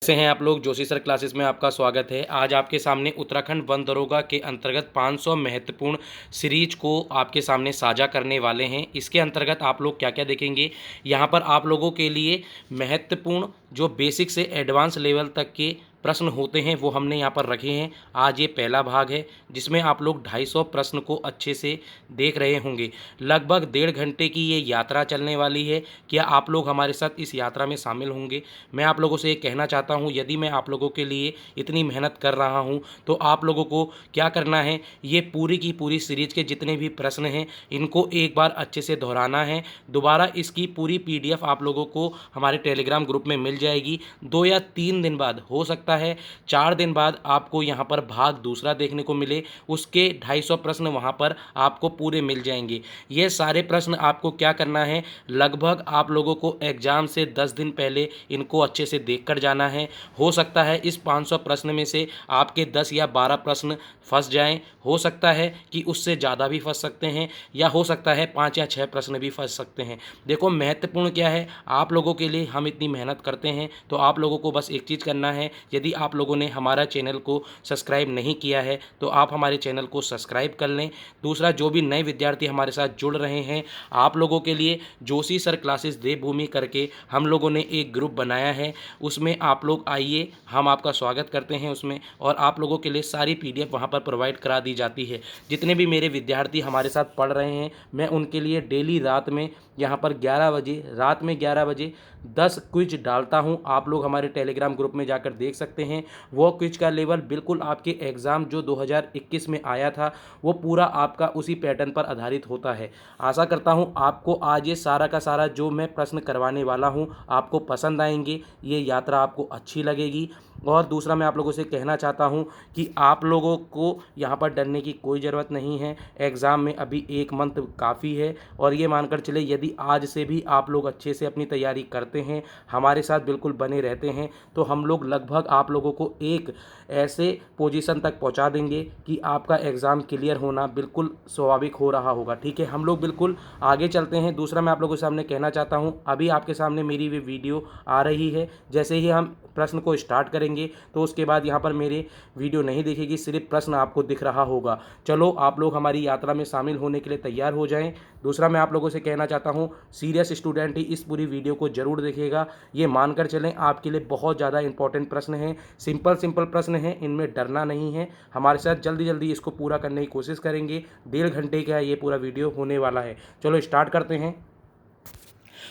से हैं आप लोग जोशी सर क्लासेस में आपका स्वागत है। आज आपके सामने उत्तराखंड वन दरोगा के अंतर्गत 500 महत्वपूर्ण सीरीज को आपके सामने साझा करने वाले हैं। इसके अंतर्गत आप लोग क्या क्या देखेंगे, यहाँ पर आप लोगों के लिए महत्वपूर्ण जो बेसिक से एडवांस लेवल तक के प्रश्न होते हैं वो हमने यहाँ पर रखे हैं। आज ये पहला भाग है जिसमें आप लोग 250 प्रश्न को अच्छे से देख रहे होंगे। लगभग 1.5 घंटे की ये यात्रा चलने वाली है। क्या आप लोग हमारे साथ इस यात्रा में शामिल होंगे? मैं आप लोगों से ये कहना चाहता हूँ, यदि मैं आप लोगों के लिए इतनी मेहनत कर रहा हूँ तो आप लोगों को क्या करना है, ये पूरी की पूरी सीरीज के जितने भी प्रश्न हैं इनको एक बार अच्छे से दोहराना है। दोबारा इसकी पूरी PDF आप लोगों को हमारे टेलीग्राम ग्रुप में मिल जाएगी। 2 या 3 दिन बाद, हो सकता है 4 दिन बाद आपको यहाँ पर भाग दूसरा देखने को मिले। उसके 250 प्रश्न वहाँ पर आपको पूरे मिल जाएंगे। ये सारे प्रश्न आपको क्या करना है, लगभग आप लोगों को एग्ज़ाम से 10 दिन पहले इनको अच्छे से देख कर जाना है। हो सकता है इस 500 प्रश्न में से आपके 10 या 12 प्रश्न फंस जाएं, हो सकता है कि उससे ज़्यादा भी फंस सकते हैं, या हो सकता है 5 या 6 प्रश्न भी फंस सकते हैं। देखो महत्वपूर्ण क्या है, आप लोगों के लिए हम इतनी मेहनत करते हैं तो आप लोगों को बस एक चीज़ करना है। यदि आप लोगों ने हमारा चैनल को सब्सक्राइब नहीं किया है तो आप हमारे चैनल को सब्सक्राइब कर लें। दूसरा, जो भी नए विद्यार्थी हमारे साथ जुड़ रहे हैं, आप लोगों के लिए जोशी सर क्लासेस देवभूमि करके हम लोगों ने एक ग्रुप बनाया है। उसमें आप लोग आइए, हम आपका स्वागत करते हैं उसमें, और आप लोगों के लिए सारी PDF वहाँ पर प्रोवाइड करा दी जाती है। जितने भी मेरे विद्यार्थी हमारे साथ पढ़ रहे हैं, मैं उनके लिए डेली रात में यहाँ पर 11 बजे, रात में 11 बजे 10 क्विज डालता हूँ। आप लोग हमारे टेलीग्राम ग्रुप में जाकर देख सकते हैं। वो क्विज का लेवल बिल्कुल आपके एग्ज़ाम जो 2021 में आया था वो पूरा आपका उसी पैटर्न पर आधारित होता है। आशा करता हूँ आपको आज ये सारा का सारा जो मैं प्रश्न करवाने वाला हूँ आपको पसंद आएंगे, ये यात्रा आपको अच्छी लगेगी। और दूसरा, मैं आप लोगों से कहना चाहता हूँ कि आप लोगों को यहाँ पर डरने की कोई ज़रूरत नहीं है। एग्ज़ाम में अभी 1 मंथ काफ़ी है, और ये मानकर चले यदि आज से भी आप लोग अच्छे से अपनी तैयारी करते हैं, हमारे साथ बिल्कुल बने रहते हैं, तो हम लोग लगभग आप लोगों को एक ऐसे पोजीशन तक पहुंचा देंगे कि आपका एग्ज़ाम क्लियर होना बिल्कुल स्वाभाविक हो रहा होगा। ठीक है, हम लोग बिल्कुल आगे चलते हैं। दूसरा, मैं आप लोगों के सामने कहना चाहता हूं, अभी आपके सामने मेरी भी वीडियो आ रही है। जैसे ही हम प्रश्न को स्टार्ट करेंगे तो उसके बाद यहाँ पर मेरे वीडियो नहीं दिखेगी, सिर्फ प्रश्न आपको दिख रहा होगा। चलो, आप लोग हमारी यात्रा में शामिल होने के लिए तैयार हो जाएं। दूसरा, मैं आप लोगों से कहना चाहता हूँ, सीरियस स्टूडेंट ही इस पूरी वीडियो को जरूर देखेगा। ये मानकर चलें आपके लिए बहुत ज़्यादा इंपॉर्टेंट प्रश्न हैं, सिंपल प्रश्न हैं, इनमें डरना नहीं है। हमारे साथ जल्दी जल्दी इसको पूरा करने की कोशिश करेंगे। 1.5 घंटे का ये पूरा वीडियो होने वाला है। चलो स्टार्ट करते हैं।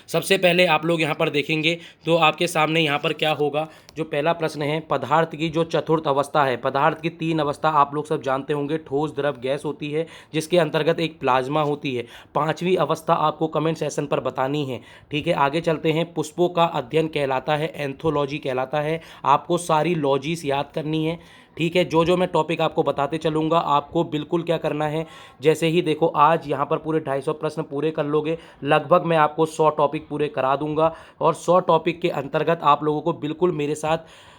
सबसे पहले आप लोग यहाँ पर देखेंगे तो आपके सामने यहाँ पर क्या होगा, जो पहला प्रश्न है, पदार्थ की जो चतुर्थ अवस्था है। पदार्थ की 3 अवस्था आप लोग सब जानते होंगे, ठोस, द्रव, गैस होती है, जिसके अंतर्गत एक प्लाज्मा होती है। 5वीं अवस्था आपको कमेंट सेशन पर बतानी है। ठीक है, आगे चलते हैं। पुष्पों का अध्ययन कहलाता है, एंथोलॉजी कहलाता है। आपको सारी लॉजीज याद करनी है। ठीक है, जो जो मैं टॉपिक आपको बताते चलूँगा आपको बिल्कुल क्या करना है, जैसे ही देखो आज यहाँ पर पूरे 250 प्रश्न पूरे कर लोगे, लगभग मैं आपको 100 टॉपिक पूरे करा दूंगा। और 100 टॉपिक के अंतर्गत आप लोगों को बिल्कुल मेरे साथ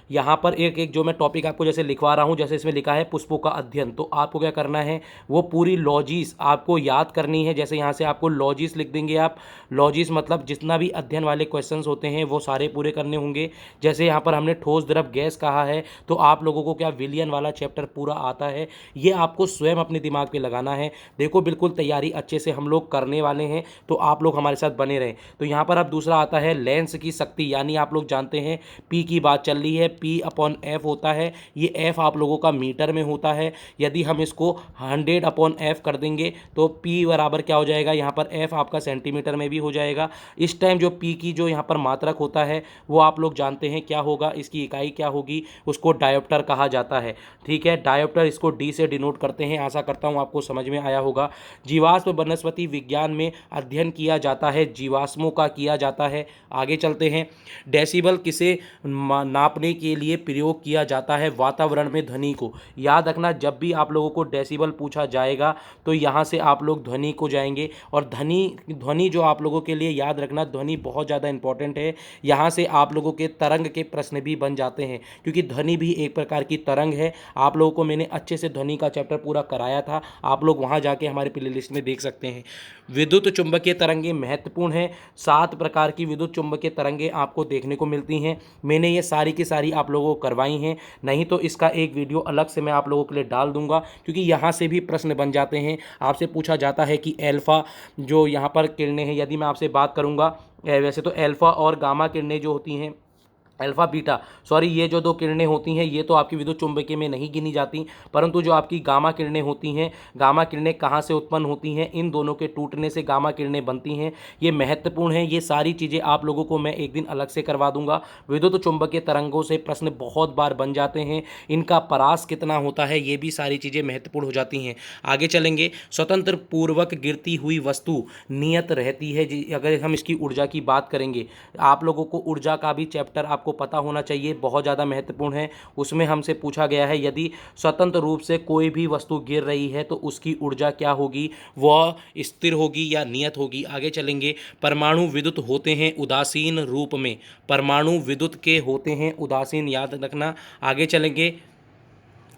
यहाँ पर एक एक जो मैं टॉपिक आपको जैसे लिखवा रहा हूँ, जैसे इसमें लिखा है पुष्पों का अध्ययन, तो आपको क्या करना है, वो पूरी लॉजीज आपको याद करनी है। जैसे यहाँ से आपको लॉजीज लिख देंगे आप, लॉजीज मतलब जितना भी अध्ययन वाले क्वेश्चंस होते हैं वो सारे पूरे करने होंगे। जैसे यहाँ पर हमने ठोस, द्रव, गैस कहा है, तो आप लोगों को क्या विलियन वाला चैप्टर पूरा आता है, ये आपको स्वयं अपने दिमाग पे लगाना है। देखो बिल्कुल तैयारी अच्छे से हम लोग करने वाले हैं, तो आप लोग हमारे साथ बने रहें। तो यहाँ पर अब दूसरा आता है लेंस की शक्ति, यानी आप लोग जानते हैं P की बात चल रही है, P/F होता है। ये F आप लोगों का मीटर में होता है। यदि हम इसको 100/F कर देंगे तो P बराबर क्या हो जाएगा, यहाँ पर F आपका सेंटीमीटर में भी हो जाएगा। इस टाइम जो P की जो यहाँ पर मात्रक होता है वो आप लोग जानते हैं क्या होगा, इसकी इकाई क्या होगी, उसको डायोप्टर कहा जाता है। ठीक है, डायोप्टर, इसको D से डिनोट करते हैं। आशा करता हूँ आपको समझ में आया होगा। जीवाश्म वनस्पति विज्ञान में अध्ययन किया जाता है, जीवाश्मों का किया जाता है। आगे चलते हैं। डेसिबल किसे नापने के लिए प्रयोग किया जाता है, वातावरण में ध्वनि को। याद रखना, जब भी आप लोगों को डेसिबल पूछा जाएगा तो यहाँ से आप लोग ध्वनि को जाएंगे, और ध्वनि जो आप लोगों के लिए याद रखना, ध्वनि बहुत ज़्यादा इंपॉर्टेंट है। यहाँ से आप लोगों के तरंग के प्रश्न भी बन जाते हैं, क्योंकि ध्वनि भी एक प्रकार की तरंग है। आप लोगों को मैंने अच्छे से ध्वनि का चैप्टर पूरा कराया था, आप लोग वहाँ जाके हमारे प्लेलिस्ट में देख सकते हैं। विद्युत चुंबकीय तरंगें महत्वपूर्ण हैं। 7 प्रकार की विद्युत चुंबकीय तरंगें आपको देखने को मिलती हैं। मैंने ये सारी की सारी आप लोगों को करवाई हैं, नहीं तो इसका एक वीडियो अलग से मैं आप लोगों के लिए डाल दूंगा, क्योंकि यहाँ से भी प्रश्न बन जाते हैं। आपसे पूछा जाता है कि अल्फ़ा जो यहाँ पर किरणें हैं, यदि मैं आपसे बात करूँगा, वैसे तो अल्फ़ा और गामा किरणें जो होती हैं, अल्फ़ा बीटा सॉरी, ये जो दो किरणें होती हैं ये तो आपकी विद्युत चुंबकीय में नहीं गिनी जाती, परंतु जो आपकी गामा किरणें होती हैं, गामा किरणें कहाँ से उत्पन्न होती हैं, इन दोनों के टूटने से गामा किरणें बनती हैं। ये महत्वपूर्ण है, ये सारी चीज़ें आप लोगों को मैं एक दिन अलग से करवा दूंगा। विद्युत चुंबकीय तरंगों से प्रश्न बहुत बार बन जाते हैं, इनका परास कितना होता है, ये भी सारी चीज़ें महत्वपूर्ण हो जाती हैं। आगे चलेंगे। स्वतंत्र पूर्वक गिरती हुई वस्तु नियत रहती है जी। अगर हम इसकी ऊर्जा की बात करेंगे, आप लोगों को ऊर्जा का भी चैप्टर आपको पता होना चाहिए, बहुत ज़्यादा महत्वपूर्ण है। उसमें हमसे पूछा गया है यदि स्वतंत्र रूप से कोई भी वस्तु गिर रही है तो उसकी ऊर्जा क्या होगी, वह स्थिर होगी या नियत होगी। आगे चलेंगे। परमाणु विद्युत होते हैं उदासीन रूप में, परमाणु विद्युत के होते हैं उदासीन, याद रखना। आगे चलेंगे।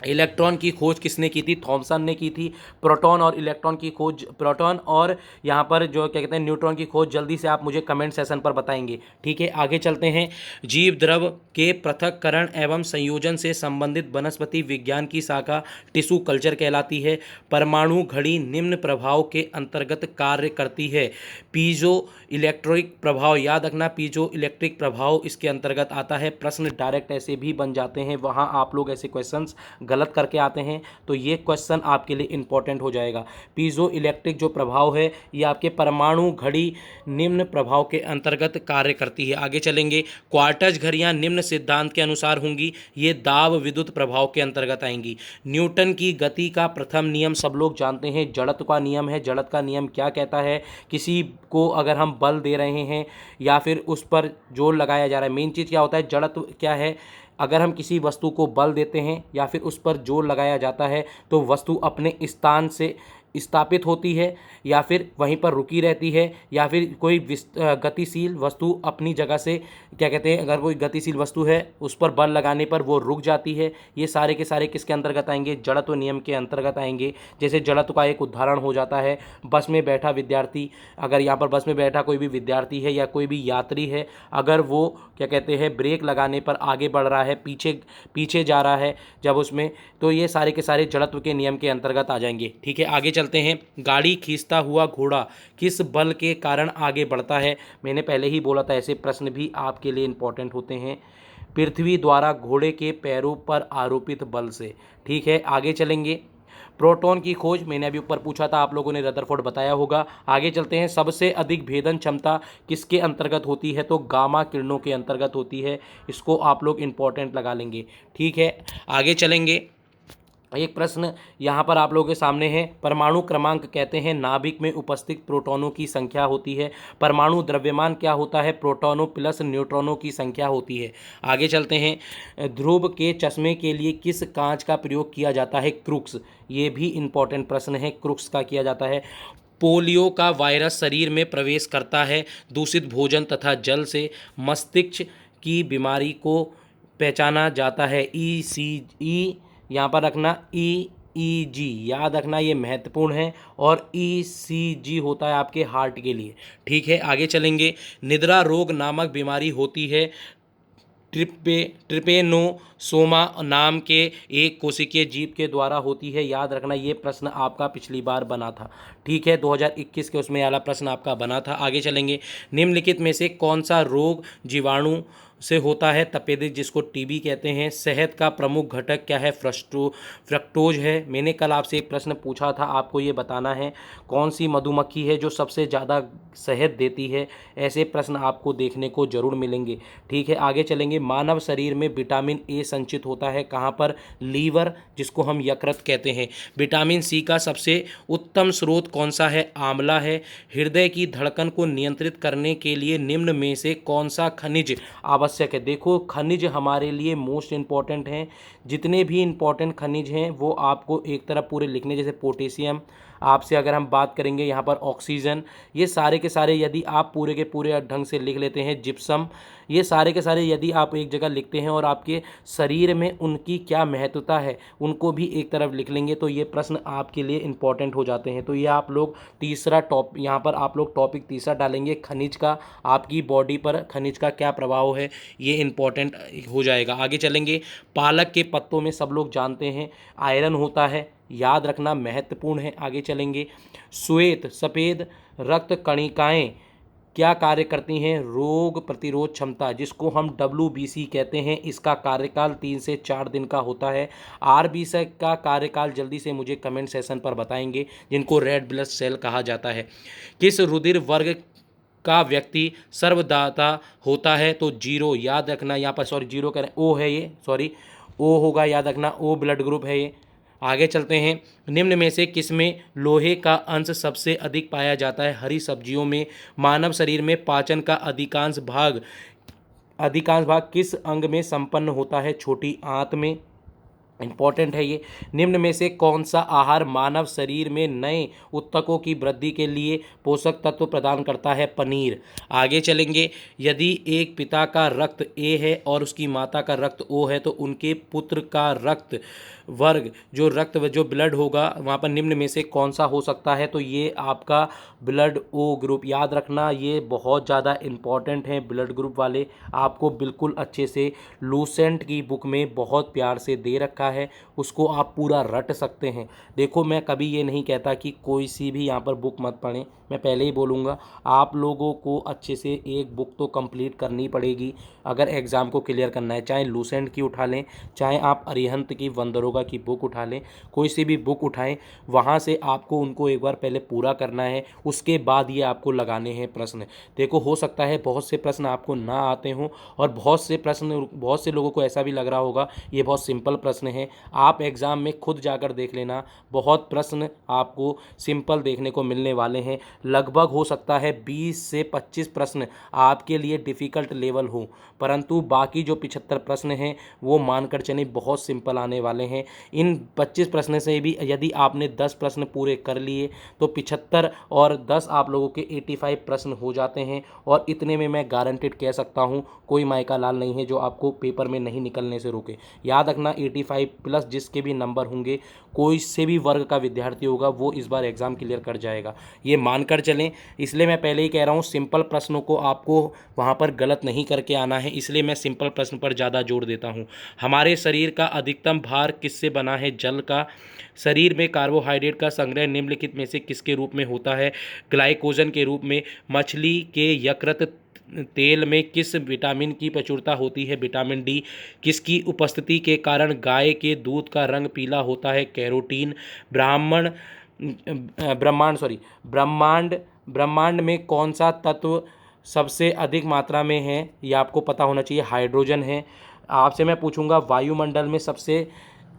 इलेक्ट्रॉन की खोज किसने की थी, थॉमसन ने की थी। प्रोटॉन और इलेक्ट्रॉन की खोज, प्रोटॉन और यहाँ पर जो क्या कहते हैं न्यूट्रॉन की खोज, जल्दी से आप मुझे कमेंट सेशन पर बताएंगे, ठीक है। आगे चलते हैं। जीव द्रव के पृथक्करण एवं संयोजन से संबंधित वनस्पति विज्ञान की शाखा टिश्यू कल्चर कहलाती है। परमाणु घड़ी निम्न प्रभाव के अंतर्गत कार्य करती है। पीजो इलेक्ट्रिक प्रभाव, याद रखना, पीजो इलेक्ट्रिक प्रभाव इसके अंतर्गत आता है। प्रश्न डायरेक्ट ऐसे भी बन जाते हैं, वहाँ आप लोग ऐसे क्वेश्चंस गलत करके आते हैं, तो ये क्वेश्चन आपके लिए इंपॉर्टेंट हो जाएगा। पीजो इलेक्ट्रिक जो प्रभाव है ये आपके परमाणु घड़ी निम्न प्रभाव के अंतर्गत कार्य करती है। आगे चलेंगे। क्वार्टज घड़ियाँ निम्न सिद्धांत के अनुसार होंगी, ये दाब विद्युत प्रभाव के अंतर्गत आएंगी। न्यूटन की गति का प्रथम नियम सब लोग जानते हैं, जड़त्व का नियम है। जड़त्व का नियम क्या कहता है, किसी को अगर हम बल दे रहे हैं या फिर उस पर जोर लगाया जा रहा है, मेन चीज़ क्या होता है, जड़त्व क्या है, अगर हम किसी वस्तु को बल देते हैं या फिर उस पर जोर लगाया जाता है तो वस्तु अपने स्थान से स्थापित होती है या फिर वहीं पर रुकी रहती है, या फिर कोई गतिशील वस्तु अपनी जगह से क्या कहते हैं, अगर कोई गतिशील वस्तु है उस पर बल लगाने पर वो रुक जाती है। ये सारे के सारे किसके अंतर्गत आएंगे, जड़त्व नियम के अंतर्गत आएंगे। जैसे जड़त्व का एक उदाहरण हो जाता है, बस में बैठा विद्यार्थी, अगर यहाँ पर बस में बैठा कोई भी विद्यार्थी है या कोई भी यात्री है, अगर वो क्या कहते हैं ब्रेक लगाने पर आगे बढ़ रहा है, पीछे पीछे जा रहा है जब उसमें, तो ये सारे के सारे जड़त्व के नियम के अंतर्गत आ जाएंगे, ठीक है। आगे चलते हैं। गाड़ी खींचता हुआ घोड़ा किस बल के कारण आगे बढ़ता है, मैंने पहले ही बोला था ऐसे प्रश्न भी आपके लिए इंपॉर्टेंट होते हैं। पृथ्वी द्वारा घोड़े के पैरों पर आरोपित बल से, ठीक है। आगे चलेंगे। प्रोटॉन की खोज मैंने अभी ऊपर पूछा था, आप लोगों ने रदरफोर्ड बताया होगा। आगे चलते हैं। सबसे अधिक भेदन क्षमता किसके अंतर्गत होती है, तो गामा किरणों के अंतर्गत होती है। इसको आप लोग इंपॉर्टेंट लगा लेंगे, ठीक है। आगे चलेंगे। एक प्रश्न यहाँ पर आप लोगों के सामने है। परमाणु क्रमांक कहते हैं नाभिक में उपस्थित प्रोटॉनों की संख्या होती है। परमाणु द्रव्यमान क्या होता है, प्रोटॉनों प्लस न्यूट्रॉनों की संख्या होती है। आगे चलते हैं। ध्रुव के चश्मे के लिए किस कांच का प्रयोग किया जाता है, क्रुक्स, ये भी इंपॉर्टेंट प्रश्न है, क्रुक्स का किया जाता है। पोलियो का वायरस शरीर में प्रवेश करता है दूषित भोजन तथा जल से। मस्तिष्क की बीमारी को पहचाना जाता है ECG, यहाँ पर रखना EEG, याद रखना, ये महत्वपूर्ण है। और ECG होता है आपके हार्ट के लिए, ठीक है। आगे चलेंगे। निद्रा रोग नामक बीमारी होती है ट्रिपेनोसोमा नाम के एक कोशिकीय जीव के द्वारा होती है, याद रखना। ये प्रश्न आपका पिछली बार बना था, ठीक है, 2021 के उसमें वाला प्रश्न आपका बना था। आगे चलेंगे। निम्नलिखित में से कौन सा रोग जीवाणु से होता है, तपेदिक, जिसको टीबी कहते हैं। शहद का प्रमुख घटक क्या है, फ्रक्टोज है। मैंने कल आपसे एक प्रश्न पूछा था, आपको ये बताना है कौन सी मधुमक्खी है जो सबसे ज़्यादा शहद देती है। ऐसे प्रश्न आपको देखने को जरूर मिलेंगे, ठीक है। आगे चलेंगे। मानव शरीर में विटामिन ए संचित होता है कहाँ पर, लीवर, जिसको हम यकृत कहते हैं। विटामिन सी का सबसे उत्तम स्रोत कौन सा है, आंवला है। हृदय की धड़कन को नियंत्रित करने के लिए निम्न में से कौन सा खनिज आवश्यक है। देखो, खनिज हमारे लिए मोस्ट इंपॉर्टेंट हैं, जितने भी इंपॉर्टेंट खनिज हैं वो आपको एक तरफ पूरे लिखने, जैसे पोटेशियम, आपसे अगर हम बात करेंगे यहाँ पर ऑक्सीजन, ये सारे के सारे यदि आप पूरे के पूरे ढंग से लिख लेते हैं, जिप्सम, ये सारे के सारे यदि आप एक जगह लिखते हैं और आपके शरीर में उनकी क्या महत्वता है उनको भी एक तरफ लिख लेंगे तो ये प्रश्न आपके लिए इंपॉर्टेंट हो जाते हैं। तो ये आप लोग तीसरा यहाँ पर आप लोग टॉपिक तीसरा डालेंगे, खनिज का आपकी बॉडी पर खनिज का क्या प्रभाव है, ये इंपॉर्टेंट हो जाएगा। आगे चलेंगे, पालक के पत्तों में सब लोग जानते हैं आयरन होता है, याद रखना महत्वपूर्ण है। आगे चलेंगे, श्वेत सफ़ेद रक्त कणिकाएं क्या कार्य करती हैं, रोग प्रतिरोध क्षमता, जिसको हम WBC कहते हैं, इसका कार्यकाल 3 से 4 दिन का होता है। RBC का कार्यकाल जल्दी से मुझे कमेंट सेशन पर बताएंगे, जिनको रेड ब्लड सेल कहा जाता है। किस रुधिर वर्ग का व्यक्ति सर्वदाता होता है, तो जीरो, याद रखना यहाँ पर, सॉरी जीरो करें, ओ है ये, सॉरी ओ होगा, याद रखना ओ ब्लड ग्रुप है ये। आगे चलते हैं, निम्न में से किसमें लोहे का अंश सबसे अधिक पाया जाता है, हरी सब्जियों में। मानव शरीर में पाचन का अधिकांश भाग किस अंग में संपन्न होता है, छोटी आंत में। इंपॉर्टेंट है ये। निम्न में से कौन सा आहार मानव शरीर में नए ऊतकों की वृद्धि के लिए पोषक तत्व प्रदान करता है, पनीर। आगे चलेंगे, यदि एक पिता का रक्त ए है और उसकी माता का रक्त ओ है तो उनके पुत्र का रक्त वर्ग जो ब्लड होगा वहाँ पर निम्न में से कौन सा हो सकता है, तो ये आपका ब्लड ओ ग्रुप। याद रखना ये बहुत ज़्यादा इम्पॉर्टेंट है ब्लड ग्रुप वाले, आपको बिल्कुल अच्छे से लूसेंट की बुक में बहुत प्यार से दे रखा है, उसको आप पूरा रट सकते हैं। देखो मैं कभी ये नहीं कहता कि कोई सी भी यहाँ पर बुक मत पढ़ें, मैं पहले ही बोलूँगा आप लोगों को अच्छे से एक बुक तो कंप्लीट करनी पड़ेगी अगर एग्ज़ाम को क्लियर करना है। चाहे लूसेंट की उठा लें, चाहे आप अरिहंत की वन दरोगा की बुक उठा लें, कोई सी भी बुक उठाएं, वहाँ से आपको उनको एक बार पहले पूरा करना है, उसके बाद ये आपको लगाने हैं प्रश्न। देखो हो सकता है बहुत से प्रश्न आपको ना आते हों और बहुत से लोगों को ऐसा भी लग रहा होगा ये बहुत सिंपल प्रश्न है। आप एग्ज़ाम में खुद जाकर देख लेना, बहुत प्रश्न आपको सिंपल देखने को मिलने वाले हैं। लगभग हो सकता है 20 से 25 प्रश्न आपके लिए डिफ़िकल्ट लेवल हो, परंतु बाकी जो 75 प्रश्न हैं वो मानकर चले बहुत सिंपल आने वाले हैं। इन 25 प्रश्न से भी यदि आपने 10 प्रश्न पूरे कर लिए तो 75 और 10 आप लोगों के 85 प्रश्न हो जाते हैं। और इतने में मैं गारंटेड कह सकता हूँ कोई माइका लाल नहीं है जो आपको पेपर में नहीं निकलने से रोके। याद रखना 85 प्लस जिसके भी नंबर होंगे, कोई से भी वर्ग का विद्यार्थी होगा वो इस बार एग्ज़ाम क्लियर कर जाएगा, ये मानकर चलें। इसलिए मैं पहले ही कह रहा हूँ सिंपल प्रश्नों को आपको वहाँ पर गलत नहीं करके आना है, इसलिए मैं सिंपल प्रश्न पर ज़्यादा जोर देता हूँ। हमारे शरीर का अधिकतम भार किससे बना है, जल का। शरीर में कार्बोहाइड्रेट का संग्रह निम्नलिखित में से किसके रूप में होता है, ग्लाइकोजन के रूप में। मछली के यकृत तेल में किस विटामिन की प्रचुरता होती है, विटामिन डी। किसकी उपस्थिति के कारण गाय के दूध का रंग पीला होता है, कैरोटीन। ब्रह्मांड में कौन सा तत्व सबसे अधिक मात्रा में है, ये आपको पता होना चाहिए, हाइड्रोजन है। आपसे मैं पूछूंगा वायुमंडल में सबसे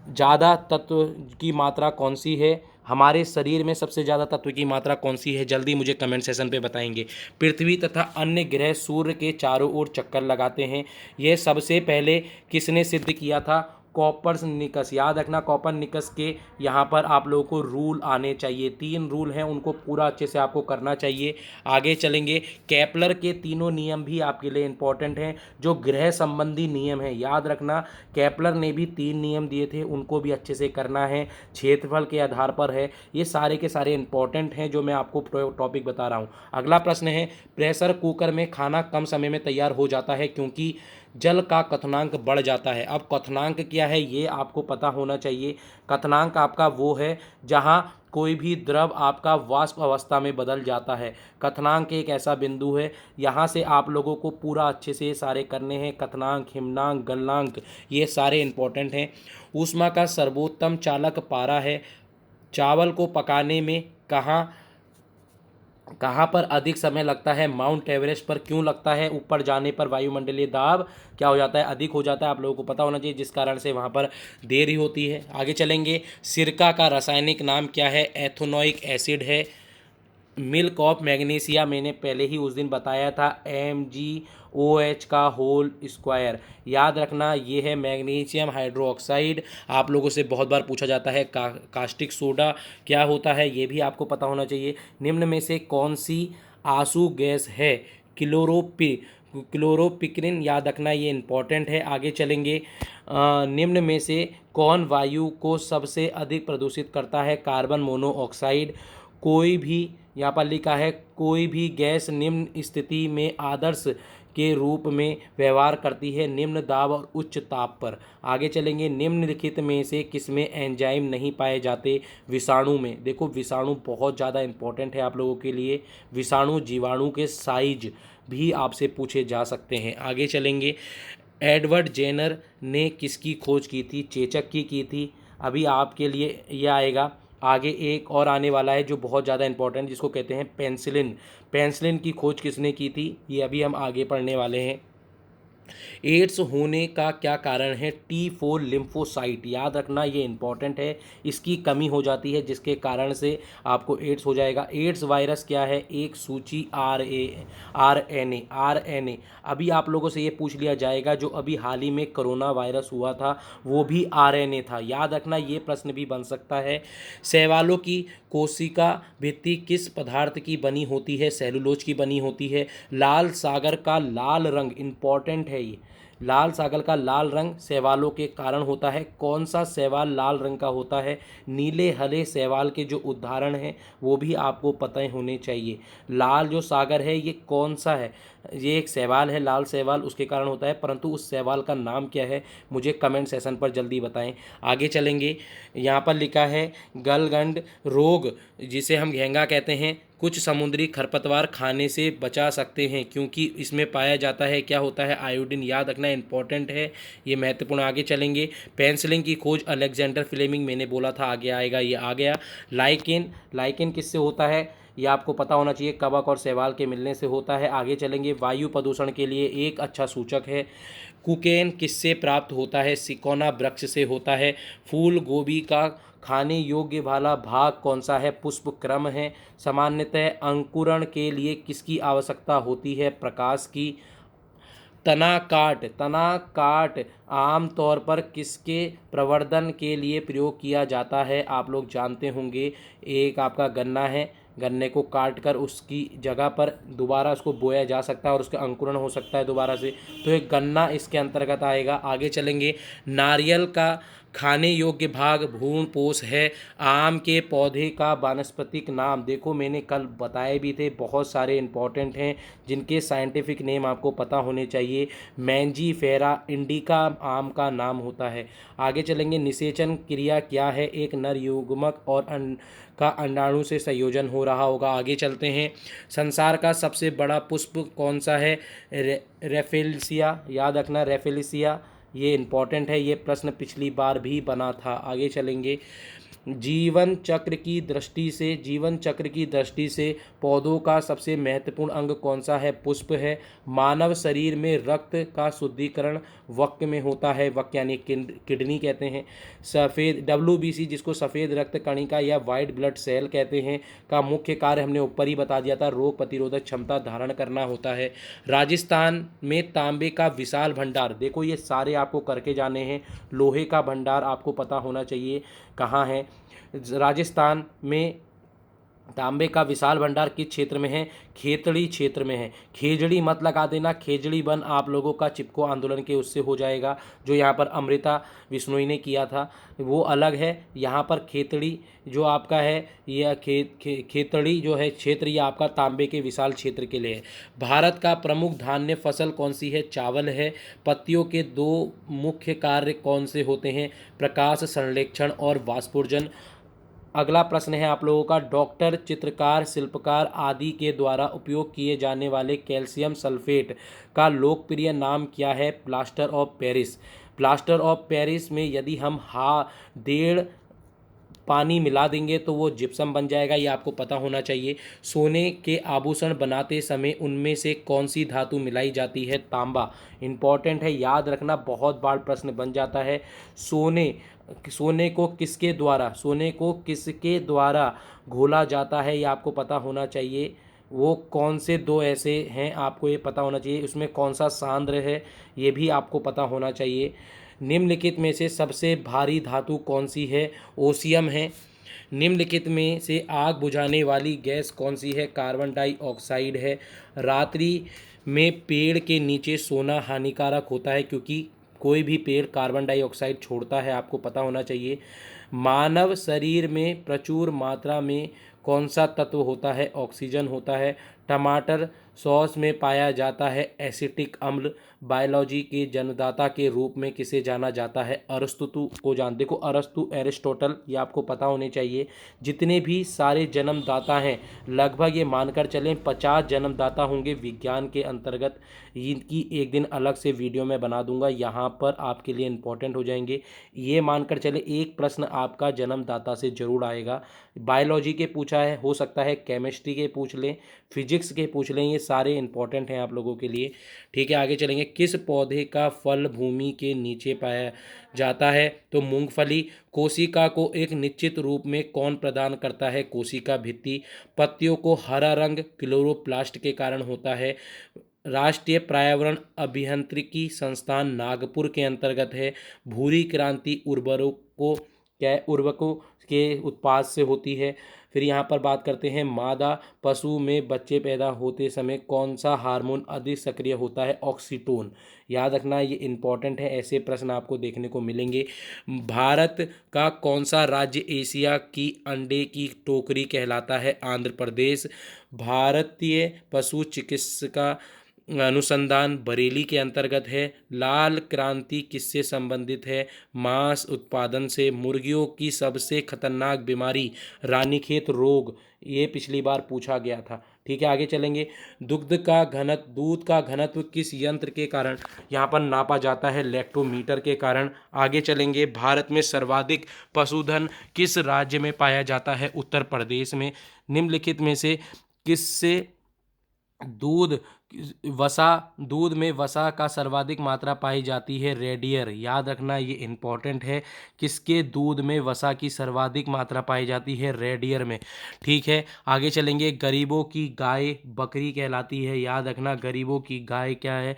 ज़्यादा तत्व की मात्रा कौन सी है, हमारे शरीर में सबसे ज़्यादा तत्व की मात्रा कौन सी है, जल्दी मुझे कमेंट सेशन पे बताएंगे। पृथ्वी तथा अन्य ग्रह सूर्य के चारों ओर चक्कर लगाते हैं, यह सबसे पहले किसने सिद्ध किया था, कॉपरनिकस। याद रखना कॉपरनिकस के यहाँ पर आप लोगों को रूल आने चाहिए, 3 रूल हैं, उनको पूरा अच्छे से आपको करना चाहिए। आगे चलेंगे, केपलर के तीनों नियम भी आपके लिए इंपॉर्टेंट हैं, जो ग्रह संबंधी नियम हैं। याद रखना केपलर ने भी 3 नियम दिए थे, उनको भी अच्छे से करना है, क्षेत्रफल के आधार पर है। ये सारे के सारे इंपॉर्टेंट हैं जो मैं आपको टॉपिक बता रहा हूँ। अगला प्रश्न है, प्रेशर कुकर में खाना कम समय में तैयार हो जाता है क्योंकि जल का क्वथनांक बढ़ जाता है। अब क्वथनांक क्या है ये आपको पता होना चाहिए। क्वथनांक आपका वो है जहाँ कोई भी द्रव आपका वाष्प अवस्था में बदल जाता है। क्वथनांक एक ऐसा बिंदु है, यहाँ से आप लोगों को पूरा अच्छे से सारे करने हैं। क्वथनांक, हिमनांक, गलनांक, ये सारे इंपॉर्टेंट हैं। ऊष्मा का सर्वोत्तम चालक पारा है। चावल को पकाने में कहाँ पर अधिक समय लगता है, माउंट एवरेस्ट पर। क्यों लगता है, ऊपर जाने पर वायुमंडलीय दाब क्या हो जाता है, अधिक हो जाता है, आप लोगों को पता होना चाहिए, जिस कारण से वहाँ पर देरी होती है। आगे चलेंगे, सिरका का रासायनिक नाम क्या है, एथेनोइक एसिड है। मिल्क ऑफ मैग्नीशिया मैंने पहले ही उस दिन बताया था, MgOH का होल स्क्वायर। याद रखना ये है मैग्नीशियम हाइड्रोक्साइड। आप लोगों से बहुत बार पूछा जाता है कास्टिक सोडा क्या होता है, ये भी आपको पता होना चाहिए। निम्न में से कौन सी आंसू गैस है? क्लोरोपिक्रिन। याद रखना ये इंपॉर्टेंट है। आगे चलेंगे। निम्न में से कौन वायु को सबसे अधिक प्रदूषित करता है? Carbon monoxide. कोई भी, यहाँ पर लिखा है, कोई भी गैस निम्न स्थिति में आदर्श के रूप में व्यवहार करती है निम्न दाब और उच्च ताप पर। आगे चलेंगे। निम्नलिखित में से किसमें एंजाइम नहीं पाए जाते? विषाणु में। देखो विषाणु बहुत ज़्यादा इंपॉर्टेंट है आप लोगों के लिए। विषाणु जीवाणु के साइज भी आपसे पूछे जा सकते हैं। आगे चलेंगे। एडवर्ड जेनर ने किसकी खोज की थी? चेचक की थी। अभी आपके लिए यह आएगा। आगे एक और आने वाला है जो बहुत ज़्यादा इंपॉर्टेंट, जिसको कहते हैं पेंसिलिन। पेंसिलिन की खोज किसने की थी? ये अभी हम आगे पढ़ने वाले हैं। एड्स होने का क्या कारण है? T4 lymphocyte. याद रखना ये इंपॉर्टेंट है। इसकी कमी हो जाती है जिसके कारण से आपको एड्स हो जाएगा। एड्स वायरस क्या है? एक सूची RNA। अभी आप लोगों से ये पूछ लिया जाएगा जो अभी हाल ही में कोरोना वायरस हुआ था वो भी RNA था। याद रखना ये प्रश्न भी बन सकता है। शैवालों की कोशिका भित्ति किस पदार्थ की बनी होती है? सेलुलोज की बनी होती है। लाल सागर का लाल रंग इंपॉर्टेंट है। ये लाल सागर का लाल रंग शैवालों के कारण होता है। कौन सा शैवाल लाल रंग का होता है? नीले हरे शैवाल के जो उदाहरण हैं वो भी आपको पता होने चाहिए। लाल जो सागर है ये कौन सा है? ये एक शैवाल है, लाल शैवाल, उसके कारण होता है, परंतु उस शैवाल का नाम क्या है मुझे कमेंट सेशन पर जल्दी बताएं। आगे चलेंगे। यहाँ पर लिखा है गलगंड रोग जिसे हम घेंगा कहते हैं, कुछ समुद्री खरपतवार खाने से बचा सकते हैं क्योंकि इसमें पाया जाता है, क्या होता है? आयोडीन। याद रखना इंपॉर्टेंट है, ये महत्वपूर्ण। आगे चलेंगे। पेंसिलिन की खोज अलेक्जेंडर फ्लेमिंग, मैंने बोला था आगे आएगा, ये आ गया। लाइकेन किससे होता है? ये आपको पता होना चाहिए, कवक और शैवाल के मिलने से होता है। आगे चलेंगे। वायु प्रदूषण के लिए एक अच्छा सूचक है। कुकेन किससे प्राप्त होता है? सिकोना वृक्ष से होता है। फूल गोभी का खाने योग्य वाला भाग कौन सा है? पुष्प क्रम है। सामान्यतः अंकुरण के लिए किसकी आवश्यकता होती है? प्रकाश की। तना काट आमतौर पर किसके प्रवर्धन के लिए प्रयोग किया जाता है? आप लोग जानते होंगे, एक आपका गन्ना है, गन्ने को काट कर उसकी जगह पर दोबारा उसको बोया जा सकता है और उसका अंकुरण हो सकता है दोबारा से, तो एक गन्ना इसके अंतर्गत आएगा। आगे चलेंगे। नारियल का खाने योग्य भाग भ्रूणपोष है। आम के पौधे का वानस्पतिक नाम, देखो मैंने कल बताए भी थे, बहुत सारे इंपॉर्टेंट हैं जिनके साइंटिफिक नेम आपको पता होने चाहिए। मैंजीफेरा इंडिका आम का नाम होता है। आगे चलेंगे। निषेचन क्रिया क्या है? एक नर युग्मक और का अंडाणु से संयोजन हो रहा होगा। आगे चलते हैं। संसार का सबसे बड़ा पुष्प कौन सा है? रेफेलसिया। याद रखना रेफेलसिया, ये इंपॉर्टेंट है, ये प्रश्न पिछली बार भी बना था। आगे चलेंगे। जीवन चक्र की दृष्टि से पौधों का सबसे महत्वपूर्ण अंग कौन सा है? पुष्प है। मानव शरीर में रक्त का शुद्धिकरण वक्र में होता है। वक्र यानी किडनी कहते हैं। सफ़ेद WBC जिसको सफ़ेद रक्त कणिका या वाइट ब्लड सेल कहते हैं का मुख्य कार्य हमने ऊपर ही बता दिया था, रोग प्रतिरोधक क्षमता धारण करना होता है। राजस्थान में तांबे का विशाल भंडार, देखो ये सारे आपको करके जाने हैं। लोहे का भंडार आपको पता होना चाहिए कहाँ है। राजस्थान में तांबे का विशाल भंडार किस क्षेत्र में है? खेतड़ी क्षेत्र में है। खेजड़ी मत लगा देना, खेजड़ी बन आप लोगों का चिपको आंदोलन के उससे हो जाएगा, जो यहाँ पर अमृता विश्नोई ने किया था, वो अलग है। यहाँ पर खेतड़ी जो आपका है, यह खेतड़ी जो है क्षेत्र, ये आपका तांबे के विशाल क्षेत्र के लिए है। भारत का प्रमुख धान्य फसल कौन सी है? चावल है। पत्तियों के दो मुख्य कार्य कौन से होते हैं? प्रकाश संश्लेषण और वाष्पोर्जन। अगला प्रश्न है आप लोगों का, डॉक्टर, चित्रकार, शिल्पकार आदि के द्वारा उपयोग किए जाने वाले कैल्शियम सल्फेट का लोकप्रिय नाम क्या है? Plaster of Paris. Plaster of Paris में यदि हम 1.5 पानी मिला देंगे तो वो जिप्सम बन जाएगा, ये आपको पता होना चाहिए। सोने के आभूषण बनाते समय उनमें से कौन सी धातु मिलाई जाती है? तांबा। इंपॉर्टेंट है, याद रखना, बहुत बार प्रश्न बन जाता है। सोने सोने को किसके द्वारा घोला जाता है, ये आपको पता होना चाहिए। वो कौन से दो ऐसे हैं, आपको ये पता होना चाहिए। उसमें कौन सा सांद्र है, ये भी आपको पता होना चाहिए। निम्नलिखित में से सबसे भारी धातु कौन सी है? ओसियम है। निम्नलिखित में से आग बुझाने वाली गैस कौन सी है? कार्बन डाइऑक्साइड है। रात्रि में पेड़ के नीचे सोना हानिकारक होता है क्योंकि कोई भी पेड़ कार्बन डाइऑक्साइड छोड़ता है, आपको पता होना चाहिए। मानव शरीर में प्रचुर मात्रा में कौन सा तत्व होता है? ऑक्सीजन होता है। टमाटर सॉस में पाया जाता है एसिटिक अम्ल। बायोलॉजी के जन्मदाता के रूप में किसे जाना जाता है? अरस्तु को देखो, अरस्तु, एरिस्टोटल, ये आपको पता होने चाहिए। जितने भी सारे जन्मदाता हैं, लगभग ये मानकर चलें 50 जन्मदाता होंगे विज्ञान के अंतर्गत। इनकी एक दिन अलग से वीडियो में बना दूंगा, यहाँ पर आपके लिए इम्पोर्टेंट हो जाएंगे। ये मानकर चले एक प्रश्न आपका जन्मदाता से जरूर आएगा। बायोलॉजी के पूछा है, हो सकता है केमिस्ट्री के पूछ लें, फिजिक्स के पूछ लें, ये सारे इंपॉर्टेंट हैं आप लोगों के लिए। ठीक है, आगे चलेंगे। किस पौधे का फल भूमि के नीचे पाया जाता है? तो मूंगफली। कोशिका को एक निश्चित रूप में कौन प्रदान करता है? कोशिका भित्ति। पत्तियों को हरा रंग क्लोरोप्लास्ट के कारण होता है। राष्ट्रीय पर्यावरण अभियांत्रिकी संस्थान नागपुर के अंतर्गत है। भूरी क्रांति उर्वरकों के उत्पाद से होती है। फिर यहाँ पर बात करते हैं, मादा पशु में बच्चे पैदा होते समय कौन सा हार्मोन अधिक सक्रिय होता है? ऑक्सीटोन। याद रखना, ये इंपॉर्टेंट है, ऐसे प्रश्न आपको देखने को मिलेंगे। भारत का कौन सा राज्य एशिया की अंडे की टोकरी कहलाता है? आंध्र प्रदेश। भारतीय पशु चिकित्सा अनुसंधान बरेली के अंतर्गत है। लाल क्रांति किससे संबंधित है? मांस उत्पादन से। मुर्गियों की सबसे खतरनाक बीमारी? रानीखेत रोग, ये पिछली बार पूछा गया था। ठीक है, आगे चलेंगे। दूध का घनत्व किस यंत्र के कारण यहाँ पर नापा जाता है? लैक्टोमीटर के कारण। आगे चलेंगे। भारत में सर्वाधिक पशुधन किस राज्य में पाया जाता है? उत्तर प्रदेश में। निम्नलिखित में से किससे दूध में वसा का सर्वाधिक मात्रा पाई जाती है? रेडियर। याद रखना, ये इंपॉर्टेंट है, किसके दूध में वसा की सर्वाधिक मात्रा पाई जाती है? रेडियर में। ठीक है, आगे चलेंगे। गरीबों की गाय बकरी कहलाती है। याद रखना, गरीबों की गाय क्या है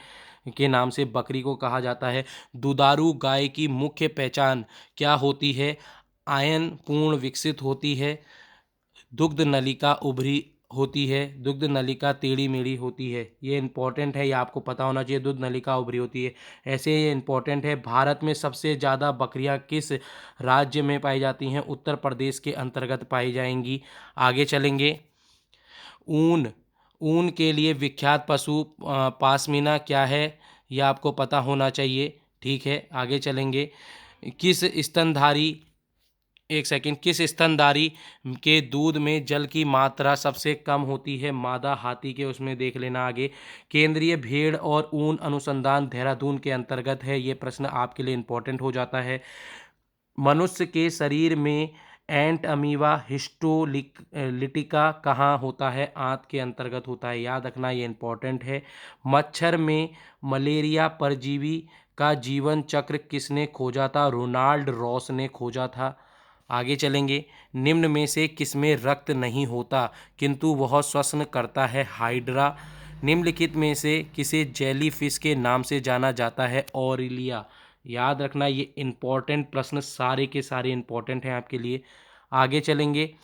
के नाम से बकरी को कहा जाता है। दुधारू गाय की मुख्य पहचान क्या होती है? आयन पूर्ण विकसित होती है। दुग्ध नलिका उभरी होती है। दुग्ध नलिका टेढ़ी मेढ़ी होती है। ये इंपॉर्टेंट है, ये आपको पता होना चाहिए। दुग्ध नलिका उभरी होती है, ऐसे ये इंपॉर्टेंट है। भारत में सबसे ज़्यादा बकरियां किस राज्य में पाई जाती हैं? उत्तर प्रदेश के अंतर्गत पाई जाएंगी। आगे चलेंगे। ऊन ऊन के लिए विख्यात पशु पाशमीना क्या है? यह आपको पता होना चाहिए। ठीक है, आगे चलेंगे। किस स्तनधारी एक सेकंड, किस स्तनधारी के दूध में जल की मात्रा सबसे कम होती है? मादा हाथी के, उसमें देख लेना आगे। केंद्रीय भेड़ और ऊन अनुसंधान देहरादून के अंतर्गत है। ये प्रश्न आपके लिए इंपॉर्टेंट हो जाता है। मनुष्य के शरीर में एंट अमीबा हिस्टोलिटिका कहाँ होता है? आंत के अंतर्गत होता है। याद रखना, ये इंपॉर्टेंट है। मच्छर में मलेरिया परजीवी का जीवन चक्र किसने खोजा था? रोनाल्ड रॉस ने खोजा था। आगे चलेंगे। निम्न में से किसमें रक्त नहीं होता किंतु वह श्वसन करता है? हाइड्रा। निम्नलिखित में से किसे जेलीफिश के नाम से जाना जाता है? ऑरिलिया। याद रखना, ये इंपॉर्टेंट प्रश्न सारे के सारे इंपॉर्टेंट हैं आपके लिए। आगे चलेंगे।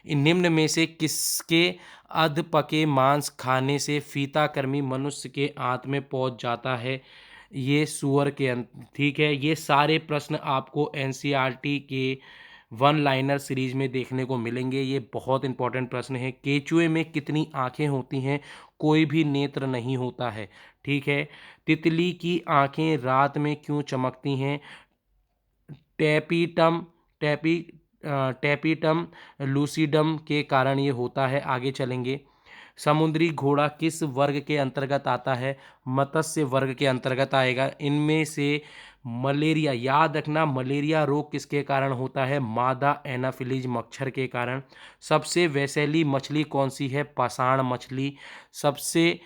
निम्न में से किसके अध पके मांस खाने से फीताकृमि मनुष्य के आंत में पहुंच जाता है? ये सुअर के ठीक है, ये सारे प्रश्न आपको एनसीईआरटी के वन लाइनर सीरीज में देखने को मिलेंगे। ये बहुत इंपॉर्टेंट प्रश्न है। केचुए में कितनी आंखें होती हैं? कोई भी नेत्र नहीं होता है। ठीक है। तितली की आंखें रात में क्यों चमकती हैं? टैपीटम टैपी टैपीटम लूसीडम के कारण ये होता है। आगे चलेंगे। समुद्री घोड़ा किस वर्ग के अंतर्गत आता है? मत्स्य वर्ग के अंतर्गत आएगा। इनमें से मलेरिया, याद रखना मलेरिया रोग किसके कारण होता है? मादा एनाफिलीज मच्छर के कारण। सबसे वैसेली मछली कौन सी है? पाषाण मछली। सबसे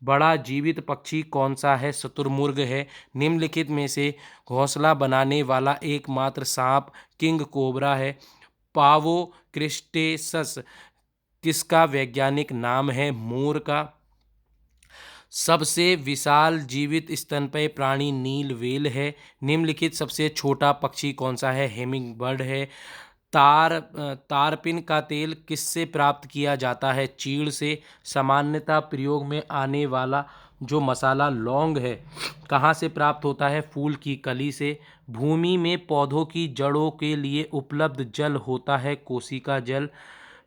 बड़ा जीवित पक्षी कौन सा है? शुतुरमुर्ग है। निम्नलिखित में से घोंसला बनाने वाला एकमात्र सांप किंग कोबरा है। पावो क्रिस्टेसस किसका वैज्ञानिक नाम है? मोर का। सबसे विशाल जीवित स्तनपायी प्राणी नील व्हेल है। निम्नलिखित सबसे छोटा पक्षी कौन सा है? हेमिंग बर्ड है। तारपिन का तेल किससे प्राप्त किया जाता है? चीड़ से। सामान्यतः प्रयोग में आने वाला जो मसाला लौंग है कहाँ से प्राप्त होता है? फूल की कली से। भूमि में पौधों की जड़ों के लिए उपलब्ध जल होता है कोशिका जल।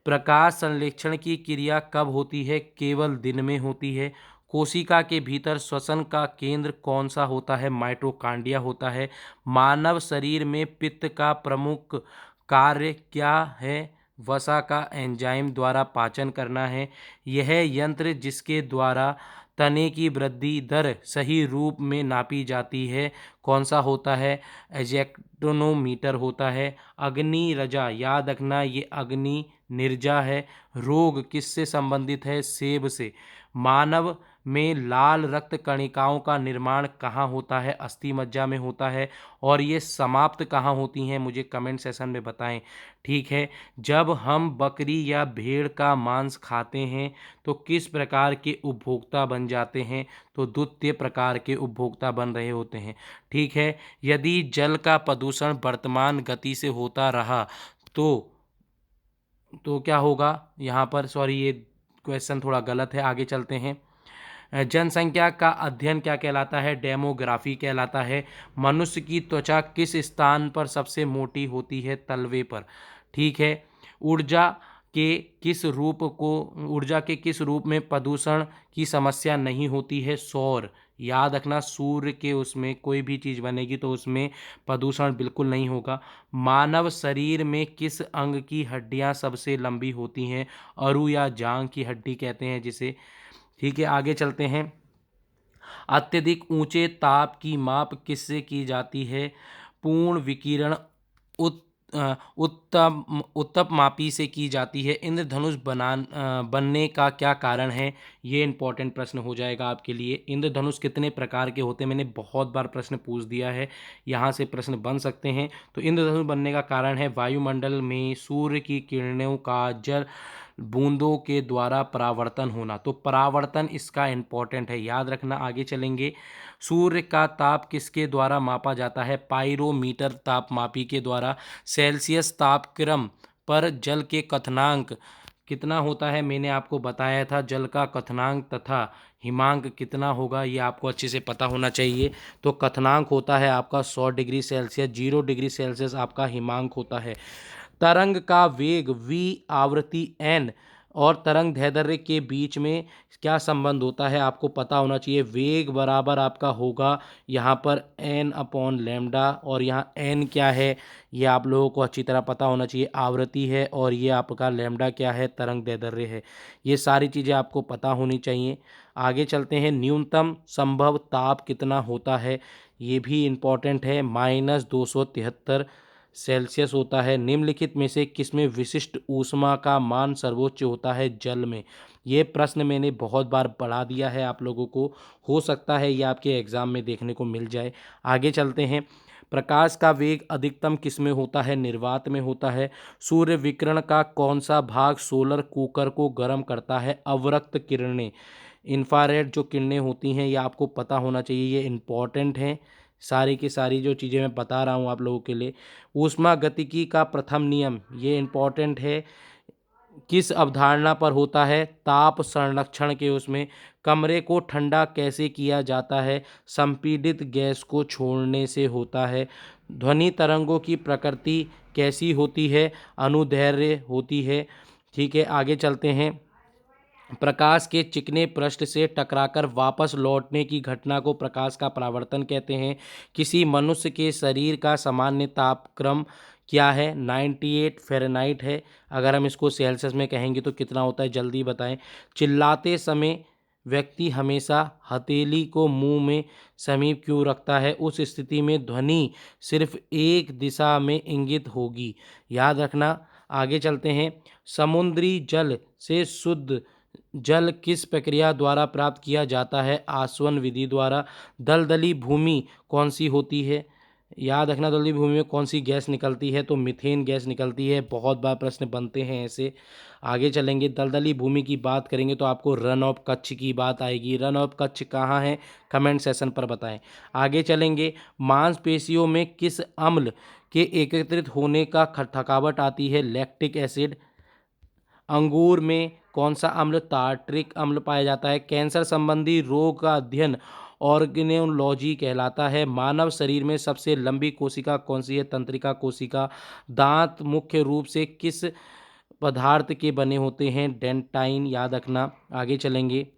प्रकाश संश्लेषण की क्रिया कब होती है? केवल दिन में होती है। कोशिका के भीतर श्वसन का केंद्र कौन सा होता है? माइटोकांड्रिया होता है। मानव शरीर में पित्त का प्रमुख कार्य क्या है? वसा का एंजाइम द्वारा पाचन करना है। यह यंत्र जिसके द्वारा तने की वृद्धि दर सही रूप में नापी जाती है कौन सा होता है? एजेक्टोनोमीटर होता है। अग्नि रजा, याद रखना ये अग्नि निर्जा है। रोग किससे संबंधित है? सेब से। मानव में लाल रक्त कणिकाओं का निर्माण कहाँ होता है? अस्थि मज्जा में होता है। और ये समाप्त कहाँ होती हैं? मुझे कमेंट सेशन में बताएं। ठीक है, जब हम बकरी या भेड़ का मांस खाते हैं तो किस प्रकार के उपभोक्ता बन जाते हैं? तो द्वितीय प्रकार के उपभोक्ता बन रहे होते हैं। ठीक है, यदि जल का प्रदूषण वर्तमान गति से होता रहा तो क्या होगा? यहाँ पर सॉरी, ये क्वेश्चन थोड़ा गलत है, आगे चलते हैं। जनसंख्या का अध्ययन क्या कहलाता है? डेमोग्राफी कहलाता है। मनुष्य की त्वचा किस स्थान पर सबसे मोटी होती है? तलवे पर। ठीक है, ऊर्जा के ऊर्जा के किस रूप में प्रदूषण की समस्या नहीं होती है? सौर। याद रखना, सूर्य के उसमें कोई भी चीज़ बनेगी तो उसमें प्रदूषण बिल्कुल नहीं होगा। मानव शरीर में किस अंग की हड्डियां सबसे लंबी होती हैं? अरू या जांग की हड्डी कहते हैं जिसे। ठीक है, आगे चलते हैं। अत्यधिक ऊंचे ताप की माप किससे की जाती है? पूर्ण विकिरण उत्तपमापी से की जाती है। इंद्रधनुष बनने का क्या कारण है? ये इंपॉर्टेंट प्रश्न हो जाएगा आपके लिए। इंद्रधनुष कितने प्रकार के होते हैं? मैंने बहुत बार प्रश्न पूछ दिया है, यहाँ से प्रश्न बन सकते हैं। तो इंद्रधनुष बनने का कारण है वायुमंडल में सूर्य की किरणों का जल बूंदों के द्वारा परावर्तन होना। तो परावर्तन इसका इंपॉर्टेंट है, याद रखना। आगे चलेंगे। सूर्य का ताप किसके द्वारा मापा जाता है? पाइरोमीटर तापमापी के द्वारा। सेल्सियस तापक्रम पर जल के क्वथनांक कितना होता है? मैंने आपको बताया था, जल का क्वथनांक तथा हिमांक कितना होगा ये आपको अच्छे से पता होना चाहिए। तो क्वथनांक होता है आपका 100 डिग्री सेल्सियस, 0 डिग्री सेल्सियस आपका हिमांक होता है। तरंग का वेग v, आवृत्ति n और तरंग दैर्ध्य के बीच में क्या संबंध होता है? आपको पता होना चाहिए। वेग बराबर आपका होगा यहाँ पर n अपॉन लैम्डा, और यहाँ n क्या है ये आप लोगों को अच्छी तरह पता होना चाहिए। आवृत्ति है और ये आपका लैम्डा क्या है? तरंग दैर्ध्य है। ये सारी चीज़ें आपको पता होनी चाहिए। आगे चलते हैं। न्यूनतम संभव ताप कितना होता है? ये भी इम्पॉर्टेंट है, -273 सेल्सियस होता है। निम्नलिखित में से किसमें विशिष्ट ऊष्मा का मान सर्वोच्च होता है? जल में। ये प्रश्न मैंने बहुत बार पढ़ा दिया है आप लोगों को, हो सकता है ये आपके एग्जाम में देखने को मिल जाए। आगे चलते हैं। प्रकाश का वेग अधिकतम किसमें होता है? निर्वात में होता है। सूर्य विकिरण का कौन सा भाग सोलर कुकर को गर्म करता है? अवरक्त किरणें, इंफ्रारेड जो किरणें होती हैं, ये आपको पता होना चाहिए, ये इम्पॉर्टेंट हैं। सारी की सारी जो चीज़ें मैं बता रहा हूँ आप लोगों के लिए। ऊष्मागतिकी का प्रथम नियम, ये इम्पॉर्टेंट है, किस अवधारणा पर होता है? ताप संरक्षण के उसमें। कमरे को ठंडा कैसे किया जाता है? संपीड़ित गैस को छोड़ने से होता है। ध्वनि तरंगों की प्रकृति कैसी होती है? अनुदैर्घ्य होती है। ठीक है, आगे चलते हैं। प्रकाश के चिकने पृष्ठ से टकराकर वापस लौटने की घटना को प्रकाश का परावर्तन कहते हैं। किसी मनुष्य के शरीर का सामान्य तापक्रम क्या है? 98 फ़ारेनहाइट है। अगर हम इसको सेल्सियस में कहेंगे तो कितना होता है? जल्दी बताएं। चिल्लाते समय व्यक्ति हमेशा हथेली को मुंह में समीप क्यों रखता है? उस स्थिति में ध्वनि सिर्फ एक दिशा में इंगित होगी। याद रखना। आगे चलते हैं। समुद्री जल से शुद्ध जल किस प्रक्रिया द्वारा प्राप्त किया जाता है? आसवन विधि द्वारा। दलदली भूमि कौन सी होती है? याद रखना, दलदली भूमि में कौन सी गैस निकलती है? तो मीथेन गैस निकलती है। बहुत बार प्रश्न बनते हैं ऐसे। आगे चलेंगे। दलदली भूमि की बात करेंगे तो आपको रन ऑफ कच्छ की बात आएगी। रन ऑफ कच्छ कहाँ है? कमेंट सेशन पर बताएं। आगे चलेंगे। मांसपेशियों में किस अम्ल के एकत्रित होने का थकावट आती है? Lactic acid. अंगूर में कौन सा अम्ल? टार्ट्रिक अम्ल पाया जाता है। कैंसर संबंधी रोग का अध्ययन ऑर्गेनोलॉजी कहलाता है। मानव शरीर में सबसे लंबी कोशिका कौन सी है? तंत्रिका कोशिका। दांत मुख्य रूप से किस पदार्थ के बने होते हैं? डेंटाइन। याद रखना। आगे चलेंगे।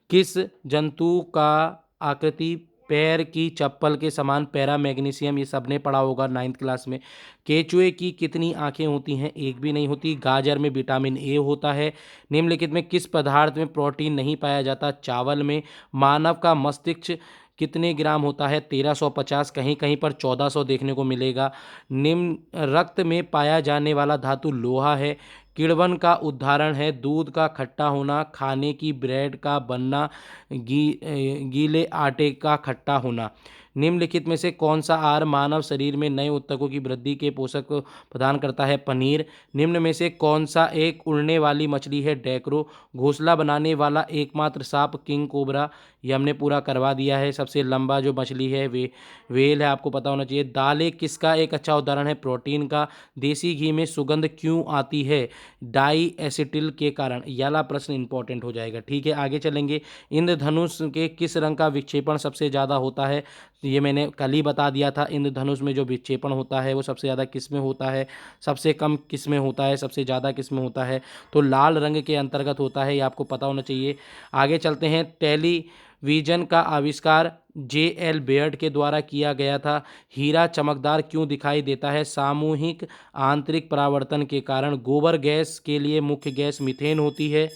किस जंतु का आकृति पैर की चप्पल के समान? Para magnesium. ये सबने पढ़ा होगा 9th क्लास में। केचुए की कितनी आंखें होती हैं? एक भी नहीं होती। गाजर में विटामिन ए होता है। निम्नलिखित में किस पदार्थ में प्रोटीन नहीं पाया जाता? चावल में। मानव का मस्तिष्क कितने ग्राम होता है? 1350। कहीं कहीं पर 1400 देखने को मिलेगा। निम्न रक्त में पाया जाने वाला धातु लोहा है। किण्वन का उदाहरण है दूध का खट्टा होना, खाने की ब्रेड का बनना, गीले आटे का खट्टा होना। निम्नलिखित में से कौन सा आहार मानव शरीर में नए ऊतकों की वृद्धि के पोषक प्रदान करता है? पनीर। निम्न में से कौन सा एक उड़ने वाली मछली है? डैक्रो। घोंसला बनाने वाला एकमात्र सांप किंग कोबरा। ये हमने पूरा करवा दिया है। सबसे लंबा जो मछली है वे वेल है, आपको पता होना चाहिए। दालें किसका एक अच्छा उदाहरण है? प्रोटीन का। देसी घी में सुगंध क्यों आती है? डाई एसिटिल के कारण। ये वाला प्रश्न इंपॉर्टेंट हो जाएगा। ठीक है, आगे चलेंगे। इंद्रधनुष के किस रंग का विक्षेपण सबसे ज़्यादा होता है? ये मैंने कल ही बता दिया था। इंद्रधनुष में जो विक्षेपण होता है वो सबसे ज़्यादा किस में होता है? सबसे कम किस में होता है? सबसे ज़्यादा किस में होता है? तो लाल रंग के अंतर्गत होता है, ये आपको पता होना चाहिए। आगे चलते हैं। टेलीविजन का आविष्कार J.L. बेयर्ड के द्वारा किया गया था। हीरा चमकदार क्यों दिखाई देता है? सामूहिक आंतरिक परावर्तन के कारण। गोबर गैस के लिए मुख्य गैस मीथेन होती है।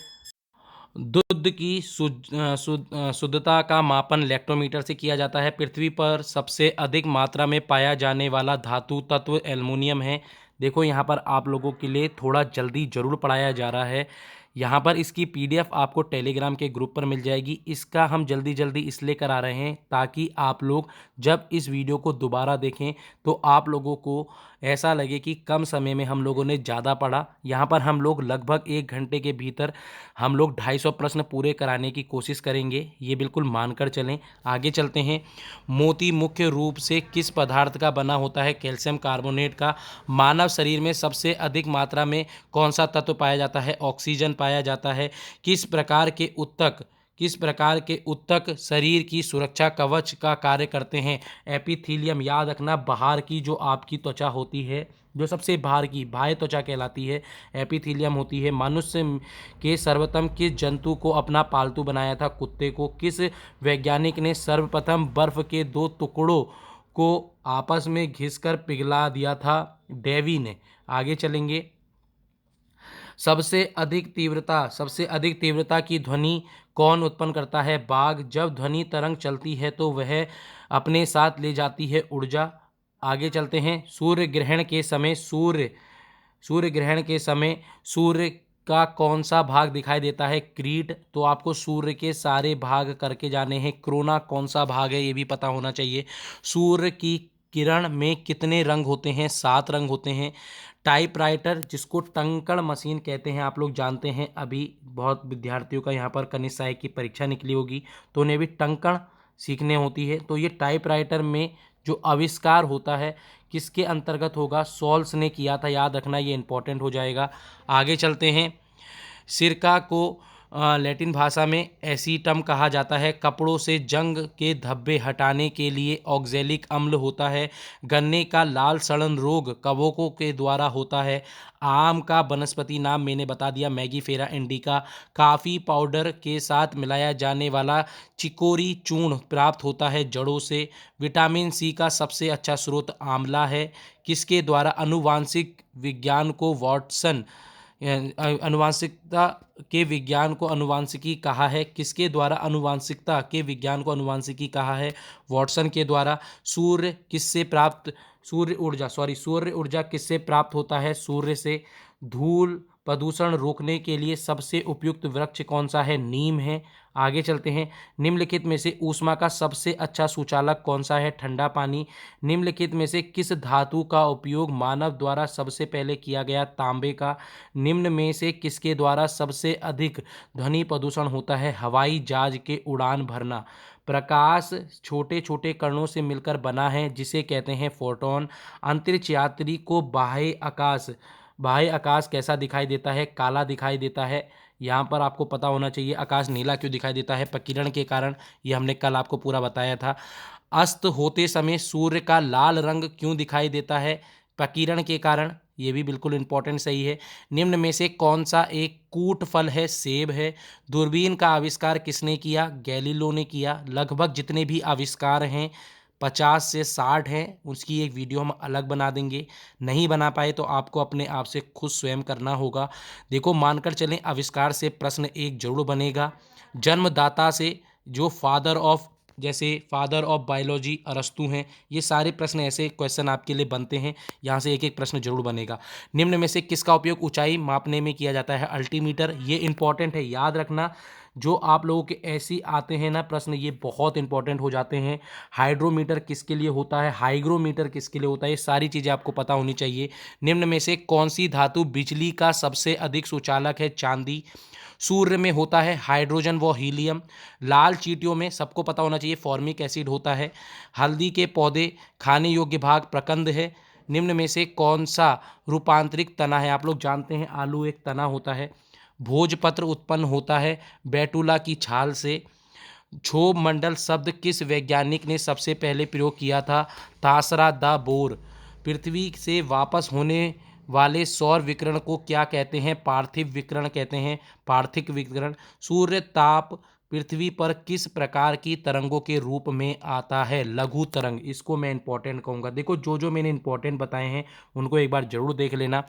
दूध की शुद्धता का मापन लैक्टोमीटर से किया जाता है। पृथ्वी पर सबसे अधिक मात्रा में पाया जाने वाला धातु तत्व एल्युमिनियम है। देखो यहाँ पर आप लोगों के लिए थोड़ा जल्दी ज़रूर पढ़ाया जा रहा है। यहाँ पर इसकी PDF आपको टेलीग्राम के ग्रुप पर मिल जाएगी। इसका हम जल्दी जल्दी इसलिए करा रहे हैं ताकि आप लोग जब इस वीडियो को दोबारा देखें तो आप लोगों को ऐसा लगे कि कम समय में हम लोगों ने ज़्यादा पढ़ा। यहाँ पर हम लोग लगभग 1 घंटे के भीतर हम लोग 250 प्रश्न पूरे कराने की कोशिश करेंगे, ये बिल्कुल मानकर चलें। आगे चलते हैं। मोती मुख्य रूप से किस पदार्थ का बना होता है? कैल्शियम कार्बोनेट का। मानव शरीर में सबसे अधिक मात्रा में कौन सा तत्व पाया जाता है? ऑक्सीजन पाया जाता है। किस प्रकार के ऊतक शरीर की सुरक्षा कवच का कार्य करते हैं? एपिथीलियम। याद रखना, बाहर की जो आपकी त्वचा होती है, जो सबसे बाहर की बाह्य त्वचा कहलाती है, एपिथीलियम होती है। मनुष्य के सर्वप्रथम किस जंतु को अपना पालतू बनाया था? कुत्ते को। किस वैज्ञानिक ने सर्वप्रथम बर्फ के 2 टुकड़ों को आपस में घिसकर पिघला दिया था? डेवी ने। आगे चलेंगे। सबसे अधिक तीव्रता की ध्वनि कौन उत्पन्न करता है? बाघ। जब ध्वनि तरंग चलती है तो वह अपने साथ ले जाती है ऊर्जा। आगे चलते हैं। सूर्य ग्रहण के समय सूर्य का कौन सा भाग दिखाई देता है? क्रीट। तो आपको सूर्य के सारे भाग करके जाने हैं। कोरोना कौन सा भाग है ये भी पता होना चाहिए। सूर्य की किरण में कितने रंग होते हैं? 7 रंग होते हैं। टाइपराइटर जिसको टंकण मशीन कहते हैं, आप लोग जानते हैं। अभी बहुत विद्यार्थियों का यहाँ पर कनिष्ठ सहायक की परीक्षा निकली होगी तो उन्हें भी टंकण सीखने होती है। तो ये टाइपराइटर में जो आविष्कार होता है किसके अंतर्गत होगा? सॉल्स ने किया था। याद रखना, ये इंपॉर्टेंट हो जाएगा। आगे चलते हैं। सिरका को लैटिन भाषा में एसीटम कहा जाता है। कपड़ों से जंग के धब्बे हटाने के लिए ऑक्जेलिक अम्ल होता है। गन्ने का लाल सड़न रोग कवकों के द्वारा होता है। आम का वनस्पति नाम मैंने बता दिया, मैगीफेरा इंडिका। काफ़ी पाउडर के साथ मिलाया जाने वाला चिकोरी चूर्ण प्राप्त होता है जड़ों से। विटामिन सी का सबसे अच्छा स्रोत आंवला है। किसके द्वारा आनुवांशिक विज्ञान को वाटसन अनुवांशिकता के विज्ञान को अनुवांशिकी कहा है? किसके द्वारा अनुवांशिकता के विज्ञान को अनुवांशिकी कहा है? वॉटसन के द्वारा। सूर्य ऊर्जा किससे प्राप्त होता है? सूर्य से। धूल प्रदूषण रोकने के लिए सबसे उपयुक्त वृक्ष कौन सा है? नीम है। आगे चलते हैं। निम्नलिखित में से ऊष्मा का सबसे अच्छा सुचालक कौन सा है? ठंडा पानी। निम्नलिखित में से किस धातु का उपयोग मानव द्वारा सबसे पहले किया गया? तांबे का। निम्न में से किसके द्वारा सबसे अधिक ध्वनि प्रदूषण होता है? हवाई जहाज के उड़ान भरना। प्रकाश छोटे छोटे कणों से मिलकर बना है जिसे कहते हैं फोटोन। अंतरिक्ष यात्री को बाह्य आकाश कैसा दिखाई देता है? काला दिखाई देता है। यहाँ पर आपको पता होना चाहिए आकाश नीला क्यों दिखाई देता है? प्रकीर्णन के कारण। ये हमने कल आपको पूरा बताया था। अस्त होते समय सूर्य का लाल रंग क्यों दिखाई देता है? प्रकीर्णन के कारण। ये भी बिल्कुल इंपॉर्टेंट सही है। निम्न में से कौन सा एक कूट फल है? सेब है। दूरबीन का आविष्कार किसने किया? गैलीलो ने किया। लगभग जितने भी आविष्कार हैं 50 से 60 हैं, उसकी एक वीडियो हम अलग बना देंगे। नहीं बना पाए तो आपको अपने आप से खुद स्वयं करना होगा। देखो मानकर चलें आविष्कार से प्रश्न एक जरूर बनेगा। जन्मदाता से जो फादर ऑफ बायोलॉजी अरस्तु हैं। ये सारे प्रश्न ऐसे क्वेश्चन आपके लिए बनते हैं, यहाँ से एक एक प्रश्न जरूर बनेगा। निम्न में से किसका उपयोग ऊंचाई मापने में किया जाता है? अल्टीमीटर। ये इंपॉर्टेंट है, याद रखना। जो आप लोगों के ऐसे आते हैं ना प्रश्न, ये बहुत इंपॉर्टेंट हो जाते हैं। हाइड्रोमीटर किसके लिए होता है? हाइग्रोमीटर किसके लिए होता है? ये सारी चीज़ें आपको पता होनी चाहिए। निम्न में से कौन सी धातु बिजली का सबसे अधिक सुचालक है? चांदी। सूर्य में होता है हाइड्रोजन व हीलियम। लाल चींटियों में सबको पता होना चाहिए फॉर्मिक एसिड होता है। हल्दी के पौधे खाने योग्य भाग प्रकंद है। निम्न में से कौन सा रूपांतरित तना है? आप लोग जानते हैं आलू एक तना होता है। भोजपत्र उत्पन्न होता है बैटुला की छाल से। क्षोभ मंडल शब्द किस वैज्ञानिक ने सबसे पहले प्रयोग किया था? Tasra the bore. पृथ्वी से वापस होने वाले सौर विकिरण को क्या कहते हैं? पार्थिव विकिरण कहते हैं। पार्थिव विकिरण। सूर्य ताप पृथ्वी पर किस प्रकार की तरंगों के रूप में आता है? लघु तरंग। इसको मैं इंपॉर्टेंट कहूँगा। देखो जो जो मैंने इंपॉर्टेंट बताए हैं उनको एक बार जरूर देख लेना।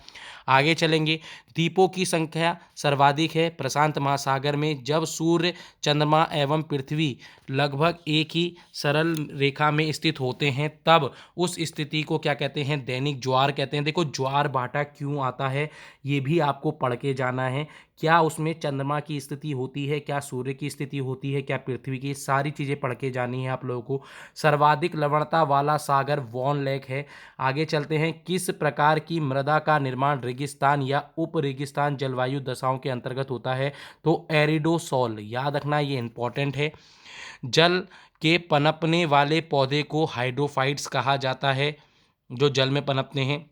आगे चलेंगे। द्वीपों की संख्या सर्वाधिक है प्रशांत महासागर में। जब सूर्य चंद्रमा एवं पृथ्वी लगभग एक ही सरल रेखा में स्थित होते हैं तब उस स्थिति को क्या कहते हैं? दैनिक ज्वार कहते हैं। देखो ज्वार भाटा क्यों आता है ये भी आपको पढ़ के जाना है। क्या उसमें चंद्रमा की स्थिति होती है? क्या सूर्य की स्थिति होती है? क्या पृथ्वी की? सारी चीज़ें पढ़ के जानी है आप लोगों को। सर्वाधिक लवणता वाला सागर वॉन लेक है। आगे चलते हैं। किस प्रकार की मृदा का निर्माण रेगिस्तान या उप रेगिस्तान जलवायु दशाओं के अंतर्गत होता है? तो एरिडोसॉल। याद रखना ये इंपॉर्टेंट है। जल के पनपने वाले पौधे को हाइड्रोफाइट्स कहा जाता है, जो जल में पनपते हैं।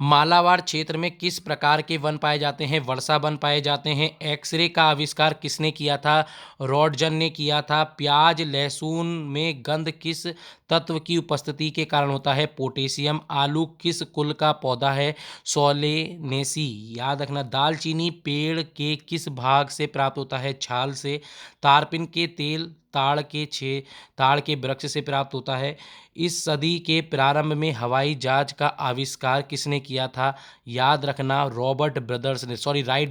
मालाबार क्षेत्र में किस प्रकार के वन पाए जाते हैं? वर्षा वन पाए जाते हैं। एक्सरे का आविष्कार किसने किया था? रॉन्टजन ने किया था। प्याज लहसुन में गंध किस तत्व की उपस्थिति के कारण होता है? पोटेशियम। आलू किस कुल का पौधा है? सोलेनेसी। याद रखना। दालचीनी पेड़ के किस भाग से प्राप्त होता है? छाल से। तारपीन के तेल ताड़ के वृक्ष से प्राप्त होता है। इस सदी के प्रारंभ में हवाई जहाज का आविष्कार किसने किया था? याद रखना राइट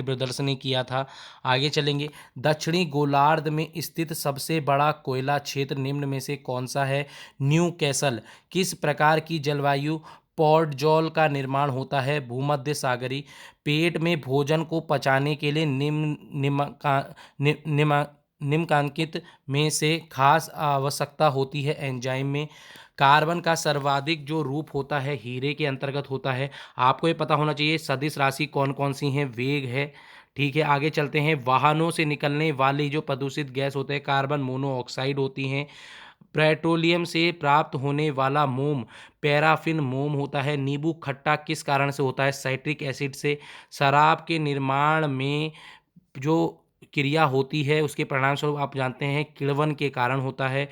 ब्रदर्स ने किया था। आगे चलेंगे। दक्षिणी गोलार्ध में स्थित सबसे बड़ा कोयला क्षेत्र निम्न में से कौन सा है? New castle. किस प्रकार की जलवायु पॉट जॉल का निर्माण होता है? भूमध्य सागरी। पेट में भोजन को पचाने के लिए निम्नलिखित में से खास आवश्यकता होती है एंजाइम में। कार्बन का सर्वाधिक जो रूप होता है हीरे के अंतर्गत होता है। आपको ये पता होना चाहिए सदिश राशि कौन कौन सी हैं? वेग है। ठीक है आगे चलते हैं। वाहनों से निकलने वाली जो प्रदूषित गैस होते हैं कार्बन मोनोऑक्साइड होती हैं। पेट्रोलियम से प्राप्त होने वाला मोम पैराफिन मोम होता है। नींबू खट्टा किस कारण से होता है? साइट्रिक एसिड से। शराब के निर्माण में जो क्रिया होती है उसके परिणाम स्वरूप आप जानते हैं किण्वन के कारण होता है।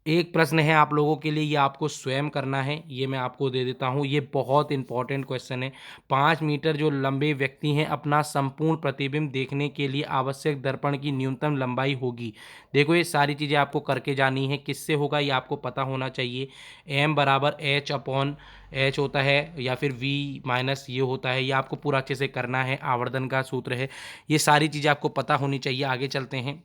एक प्रश्न है आप लोगों के लिए, ये आपको स्वयं करना है, ये मैं आपको दे देता हूँ। ये बहुत इंपॉर्टेंट क्वेश्चन है। 5 मीटर जो लंबे व्यक्ति हैं, अपना संपूर्ण प्रतिबिंब देखने के लिए आवश्यक दर्पण की न्यूनतम लंबाई होगी। देखो ये सारी चीज़ें आपको करके जानी है। किससे होगा ये आपको पता होना चाहिए। एम बराबर एच अपॉन एच होता है, या फिर वी माइनस ये होता है। ये आपको पूरा अच्छे से करना है, आवर्धन का सूत्र है। ये सारी चीज़ें आपको पता होनी चाहिए। आगे चलते हैं,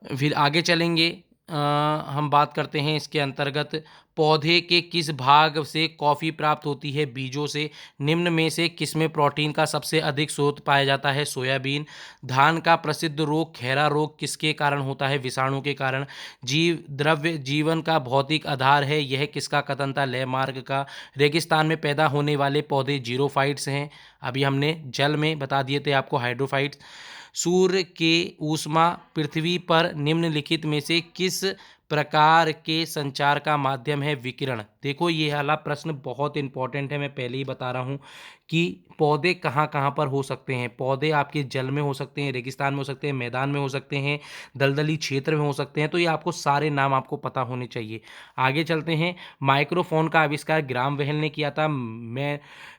फिर आगे चलेंगे। हम बात करते हैं इसके अंतर्गत, पौधे के किस भाग से कॉफ़ी प्राप्त होती है? बीजों से। निम्न में से किसमें प्रोटीन का सबसे अधिक स्रोत पाया जाता है? सोयाबीन। धान का प्रसिद्ध रोग खैरा रोग किसके कारण होता है? विषाणु के कारण। जीव द्रव्य जीवन का भौतिक आधार है, यह किसका कथन था? लेमार्क का। रेगिस्तान में पैदा होने वाले पौधे जीरोफाइट्स हैं। अभी हमने जल में बता दिए थे आपको, हाइड्रोफाइट्स। सूर्य के ऊष्मा पृथ्वी पर निम्नलिखित में से किस प्रकार के संचार का माध्यम है? विकिरण। देखो ये वाला प्रश्न बहुत इंपॉर्टेंट है, मैं पहले ही बता रहा हूँ कि पौधे कहाँ कहाँ पर हो सकते हैं। पौधे आपके जल में हो सकते हैं, रेगिस्तान में हो सकते हैं, मैदान में हो सकते हैं, दलदली क्षेत्र में हो सकते हैं। तो ये आपको सारे नाम आपको पता होने चाहिए। आगे चलते हैं। माइक्रोफोन का आविष्कार ग्राम वेल ने किया था।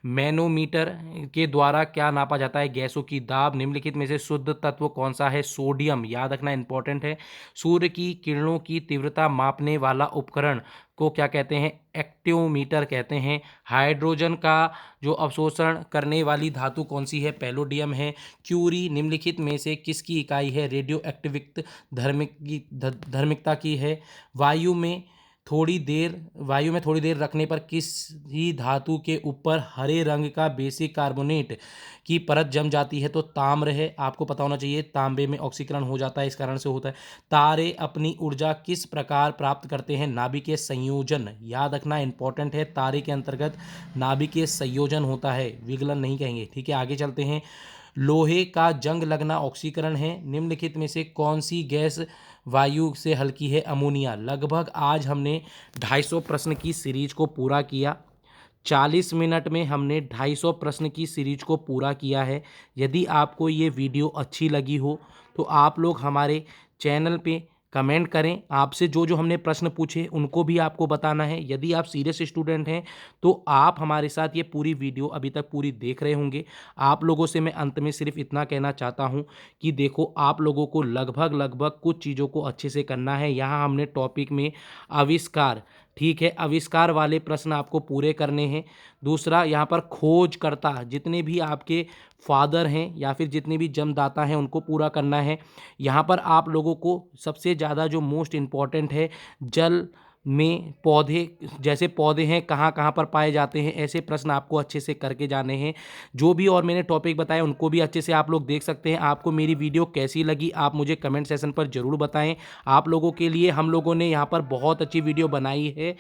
मैनोमीटर के द्वारा क्या नापा जाता है? गैसों की दाब। निम्नलिखित में से शुद्ध तत्व कौन सा है? सोडियम। याद रखना इंपॉर्टेंट है। सूर्य की किरणों की तीव्रता मापने वाला उपकरण को क्या कहते हैं? एक्टियोमीटर कहते हैं। हाइड्रोजन का जो अवशोषण करने वाली धातु कौन सी है? पैलोडियम है। क्यूरी निम्नलिखित में से किसकी इकाई है? रेडियो एक्टिविक धार्मिकता की है। वायु में थोड़ी देर रखने पर किसी धातु के ऊपर हरे रंग का बेसिक कार्बोनेट की परत जम जाती है? तो ताम्र है। आपको पता होना चाहिए, तांबे में ऑक्सीकरण हो जाता है, इस कारण से होता है। तारे अपनी ऊर्जा किस प्रकार प्राप्त करते हैं? नाभिकीय संयोजन। याद रखना इंपॉर्टेंट है, तारे के अंतर्गत नाभिकीय संयोजन होता है, विगलन नहीं कहेंगे। ठीक है, आगे चलते हैं। लोहे का जंग लगना ऑक्सीकरण है। निम्नलिखित में से कौन सी गैस वायु से हल्की है? अमोनिया। लगभग आज हमने 250 प्रश्न की सीरीज को पूरा किया। 40 मिनट में हमने 250 प्रश्न की सीरीज को पूरा किया है। यदि आपको ये वीडियो अच्छी लगी हो तो आप लोग हमारे चैनल पे कमेंट करें। आपसे जो जो हमने प्रश्न पूछे उनको भी आपको बताना है। यदि आप सीरियस स्टूडेंट हैं तो आप हमारे साथ ये पूरी वीडियो अभी तक पूरी देख रहे होंगे। आप लोगों से मैं अंत में सिर्फ इतना कहना चाहता हूँ कि देखो, आप लोगों को लगभग कुछ चीज़ों को अच्छे से करना है। यहाँ हमने टॉपिक में आविष्कार, ठीक है, आविष्कार वाले प्रश्न आपको पूरे करने हैं। दूसरा, यहाँ पर खोजकर्ता, जितने भी आपके फादर हैं या फिर जितने भी जन्मदाता हैं उनको पूरा करना है। यहाँ पर आप लोगों को सबसे ज़्यादा जो मोस्ट इम्पॉर्टेंट है, जल में पौधे, जैसे पौधे हैं कहाँ कहाँ पर पाए जाते हैं, ऐसे प्रश्न आपको अच्छे से करके जाने हैं। जो भी और मैंने टॉपिक बताए उनको भी अच्छे से आप लोग देख सकते हैं। आपको मेरी वीडियो कैसी लगी आप मुझे कमेंट सेशन पर ज़रूर बताएं। आप लोगों के लिए हम लोगों ने यहाँ पर बहुत अच्छी वीडियो बनाई है।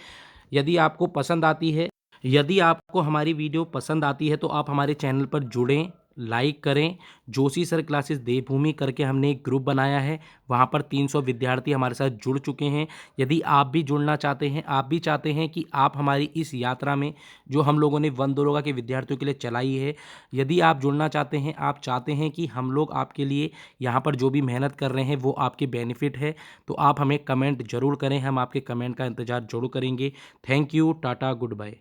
यदि आपको पसंद आती है, यदि आपको हमारी वीडियो पसंद आती है तो आप हमारे चैनल पर जुड़ें, लाइक करें। जोशी सर क्लासेस देवभूमि करके हमने एक ग्रुप बनाया है, वहाँ पर 300 विद्यार्थी हमारे साथ जुड़ चुके हैं। यदि आप भी जुड़ना चाहते हैं, आप भी चाहते हैं कि आप हमारी इस यात्रा में जो हम लोगों ने वन दरोगा के विद्यार्थियों के लिए चलाई है, यदि आप जुड़ना चाहते हैं, आप चाहते हैं कि हम लोग आपके लिए यहाँ पर जो भी मेहनत कर रहे हैं वो आपके बेनिफिट है, तो आप हमें कमेंट जरूर करें। हम आपके कमेंट का इंतज़ार जरूर करेंगे। Thank you, tata, good bye.